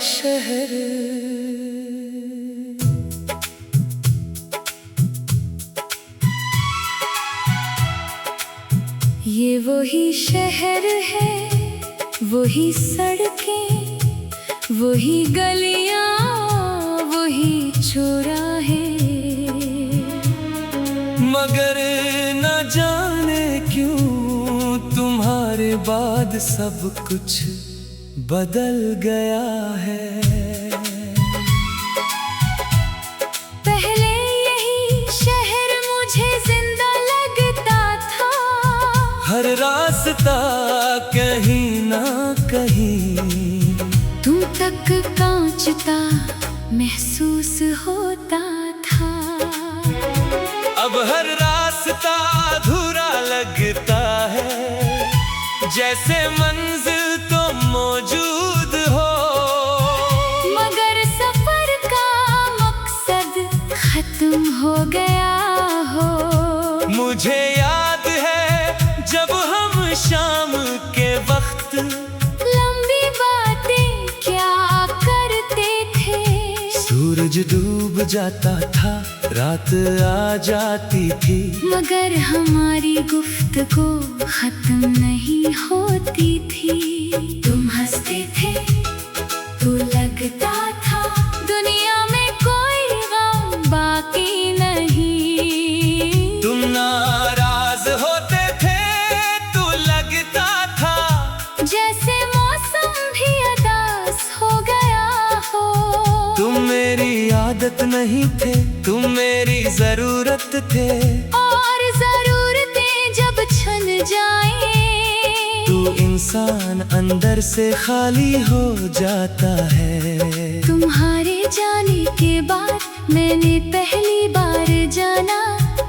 शहर। ये वही शहर है, वही सड़कें, वही गलियां, वही चौराहे। मगर न जाने क्यों तुम्हारे बाद सब कुछ बदल गया है। पहले यही शहर मुझे जिंदा लगता था, हर रास्ता कहीं ना कहीं तुम तक कांचता महसूस होता था। अब हर रास्ता अधूरा लगता है, जैसे मंजिल तो मौजूद हो, मगर सफर का मकसद खत्म हो गया हो। मुझे याद है जब हम शाम के वक्त लंबी बातें क्या करते थे। सूरज डूब जाता था, रात आ जाती थी, मगर हमारी गुफ्तगू खत्म नहीं होती थी। तुम हंसते थे तो लगता था दुनिया में कोई गम बाकी नहीं। तुम नाराज होते थे तो लगता था जैसे मौसम भी उदास हो गया हो। तुम मेरी आदत नहीं थे, तुम मेरी जरूरत थे, और जरूरतें जब छन जाएं, तू इंसान अंदर से खाली हो जाता है। तुम्हारे जाने के बाद मैंने पहली बार जाना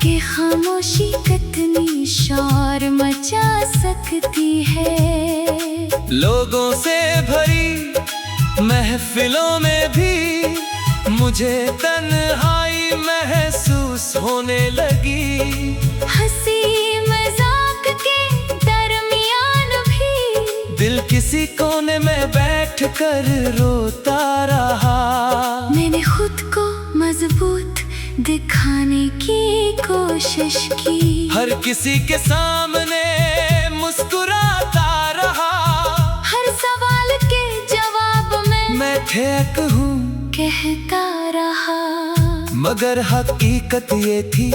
कि खामोशी कितनी शोर मचा सकती है। लोगों से भरी महफिलों में भी मुझे तन्हाई महसूस होने लगी। हंसी मजाक के दरमियान भी दिल किसी कोने में बैठ कर रोता रहा। मैंने खुद को मजबूत दिखाने की कोशिश की, हर किसी के सामने मुस्कुराता रहा। हर सवाल के जवाब में मैं ठीक हूँ कहता रहा, मगर हकीकत ये थी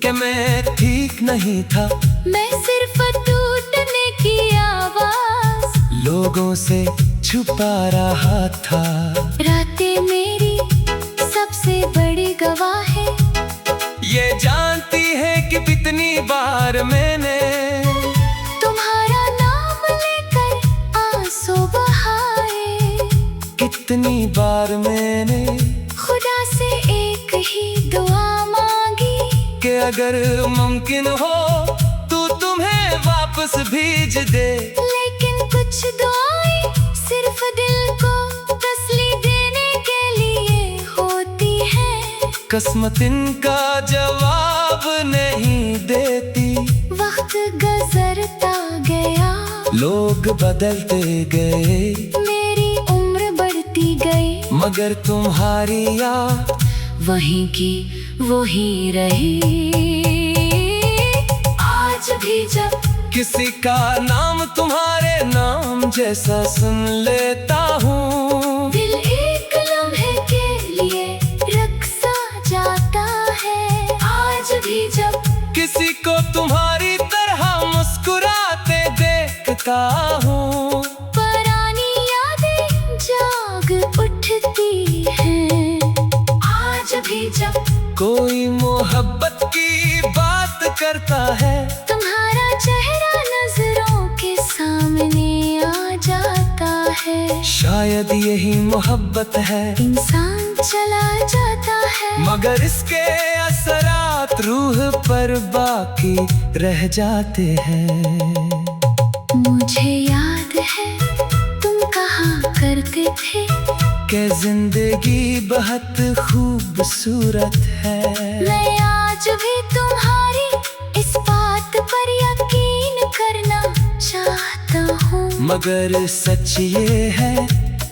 कि मैं ठीक नहीं था। मैं सिर्फ टूटने की आवाज लोगों से छुपा रहा था। रातें मेरी सबसे बड़ी गवाह है, ये जानती है कि कितनी बार मैंने तुम्हारा नाम लेकर आंसू बहाए। कितनी बार मैंने खुदा से एक ही दुआ मांगी कि अगर मुमकिन हो तो तुम्हें वापस भेज दे। लेकिन कुछ दुआएं सिर्फ दिल को तसल्ली देने के लिए होती हैं। किस्मत इनका जवाब नहीं देती। वक्त गुजरता गया, लोग बदलते गए, मेरी उम्र बढ़ती गई, मगर तुम्हारी याद वहीं की वही रही। आज भी जब किसी का नाम तुम्हारे नाम जैसा सुन लेता हूँ, दिल एक लम्हे के लिए रक़्सा जाता है। आज भी जब किसी को तुम्हारी तरह मुस्कुराते देखता हूँ, पुरानी यादें जाग उठती हैं। आज भी जब कोई मोहब्बत की बात करता है, तुम्हारा चेहरा नजरों के सामने आ जाता है। शायद यही मोहब्बत है, इंसान चला जाता है, मगर इसके असरात रूह पर बाकी रह जाते हैं। मुझे याद है तुम कहा करते थे कि जिंदगी बहुत खूबसूरत है। मैं आज भी तुम्हारी इस बात पर यकीन करना चाहता हूँ, मगर सच ये है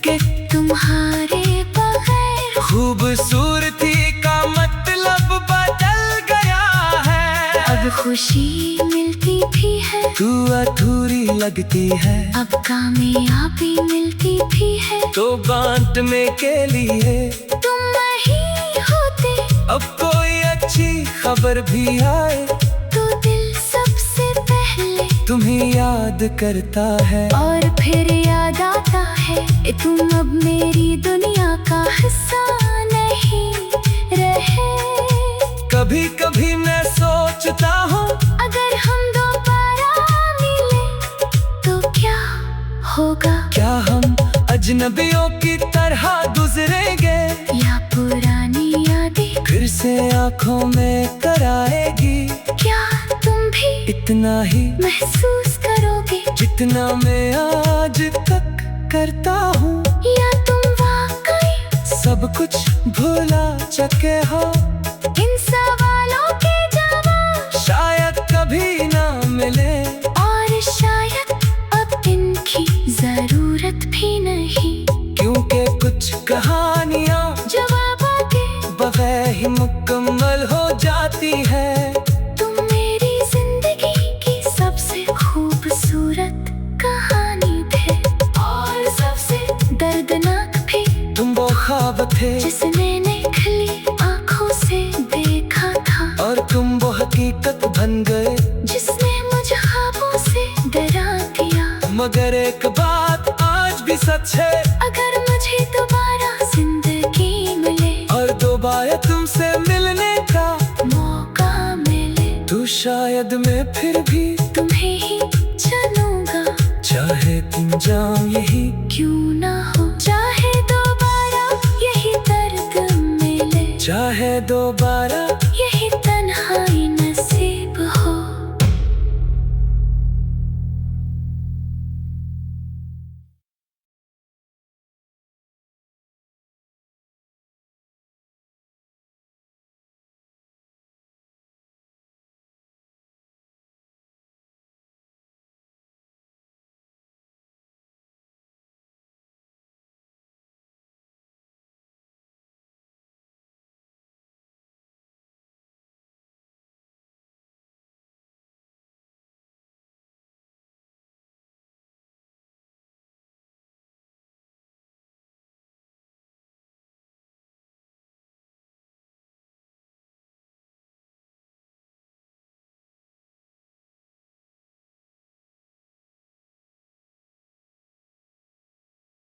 कि तुम तुम्हारे बगैर खूबसूरती का मतलब बदल गया है। अब खुशी मिलती भी है, तू अधूरी लगती है। अब कामयाबी मिलती भी है, तो बांटने के लिए तुम नहीं होते। अब कोई अच्छी खबर भी आए तो दिल सबसे पहले तुम्हें याद करता है। और फिर याद आता है तुम अब मेरी दुनिया का हिस्सा नहीं रहे। कभी कभी मैं सोचता हूँ अगर हम दोबारा मिले तो क्या होगा? क्या हम अजनबियों की तरह गुजरेंगे, या पुरानी यादें फिर से आंखों में कराएगी। क्या तुम भी इतना ही महसूस करोगे जितना मैं आज तक करता हूँ, या तुम वाकई सब कुछ भुला चुके हो। इन सवालों के जवाब शायद कभी ना मिले और शायद अब इनकी जरूरत भी नहीं, क्योंकि कुछ कहानियाँ जवाबों के बगैर ही मुकम्मल हो जाती है। तुम मेरी जिंदगी की सबसे खूबसूरत कहानी थे, और सबसे दर्दनाक भी। तुम वो ख्वाब थे जिसे मैंने खली आंखों से देखा था, और तुम वो हकीकत बन गए जिसने मुझे ख्वाबों से डरा दिया। मगर एक बात आज भी सच है, अगर मुझे दोबारा जिंदगी मिले और दोबारा तुमसे मिलने का मौका मिले, तो शायद मैं फिर भी तुम्हें ही चलूंगा। चाहे तुम जाओ यही क्यों ना हो, चाहे दोबारा यही दर्द मिले, चाहे दोबारा यही